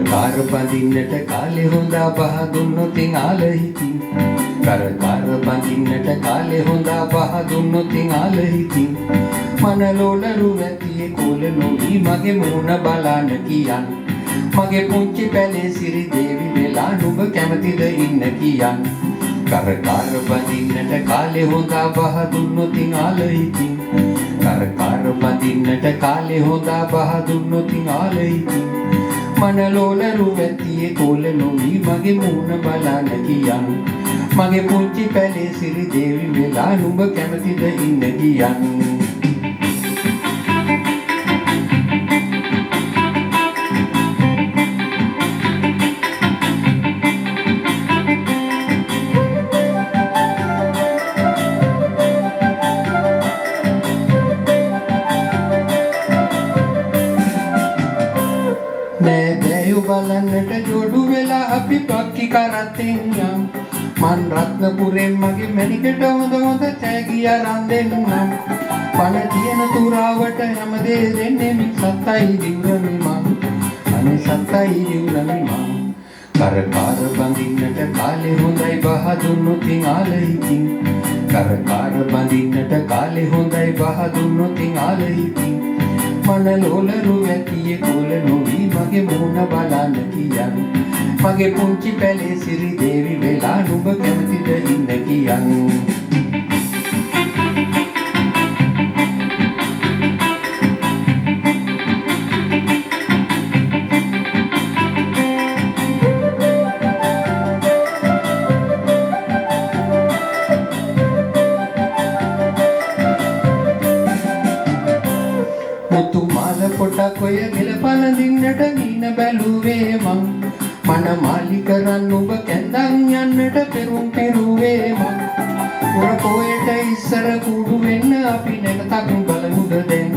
කරකාර බඳින්නට කාලේ හොඳා බහ දුන්නොතින් ආලහිතින් කරකාර බඳින්නට කාලේ හොඳා බහ දුන්නොතින් ආලහිතින් මනලෝලරු ඇතියේ කොල නොවි මගේ මූණ බලන්න කියන් මගේ පුංචි පැලේ සිරි දේවි වෙලා නුඹ කැමතිද ඉන්න කියන් කරකාර බඳින්නට කාලේ හොඳා බහ දුන්නොතින් ආලහිතින් කරකාර බඳින්නට කාලේ හොඳා බහ දුන්නොතින් ආලහිතින් මනලෝලරු ඇතියේ කොල නොවි මගේ මූණ බලන්න කියන් මගේ පුංචි පැලේ සිරි දේවි වෙලා නුඹ කැමතිද ඉන්න කියන් නෑදෑයෝ බලන්නට ජෝඩු වෙලා අපි පක්කි කරත්තෙන් යම් මන් රත්නපුරෙන් මගේ මැණිකට හොඳ හොඳ තෑගි අරන් දෙන්නම් පණ තියෙන තුරාවට හැමදේ දෙන්නේ මි සත්තයි දිවුරමි මං අනේ සත්තයි දිවුරමි මං කරකාර බඳින්නට කාලේ හොඳයි බහ දුන්නොතින් ආලහිතින් කරකාර බඳින්නට කාලේ හොඳයි බහ දුන්නොතින් ආලහිතින් මනලෝලරු ඇතියේ කොල නොවි මගේ මූණ බලන්න කියන් මගේ පුංචි පැලේ සිරි දේවි වෙලා නුඹ කැමතිද ඉන්න කියන් මුතු මාල පොටක් ඔය ගෙල පළඳින්නට ගින බැලුවේ මං මන මාලි කරන් ඔබ කැඳන් යන්නට පෙරුම් පෙරුවේ මං පුර පොයට ඉස්සර කුඩු වෙන්න අපි නැකතක් බලමුද දැන්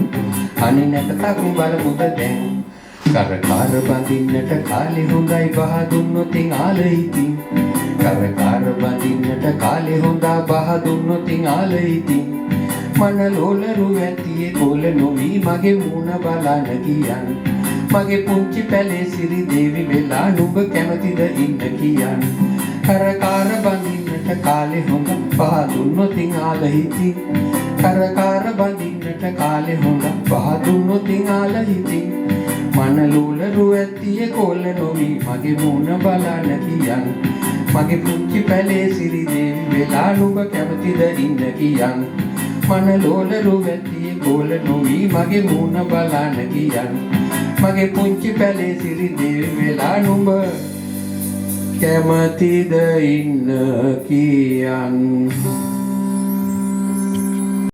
අනේ නැකතක් බලමුද දැන් කරකාර බඳින්නට කාලේ හොඳයි බහ දුන්නොතින් ආලහිතින් කරකාර බඳින්නට කාලේ හොඳා බහ දුන්නොතින් ආලහිතින් මනලෝලරු ඇතියේ කොල නොවි මගේ මූණ බලන්න කියන් මගේ පුංචි පැලේ සිරි දේවි වෙලා නුඹ කැමතිද ඉන්න කියන් කරකාර බඳින්නට කාලේ හොඳ බහ දුන්නොතින් ආලහිතින් කරකාර බඳින්නට කාලේ හොඳ බහ දුන්නොතින් ආලහිතින් මනලෝලරු ඇතියේ කොල නොවි මගේ මූණ බලන්න කියන් මගේ පුංචි පැලේ සිරි දේවි වෙලා නුඹ කැමතිද ඉන්න කියන් මනලෝලරු ඇතියේ කොල නොවි මගේ මූණ බලන්න කියන් මගේ පුංචි පැලේ සිරි දේවි වෙලා නුඹ කැමතිද ඉන්න කියන්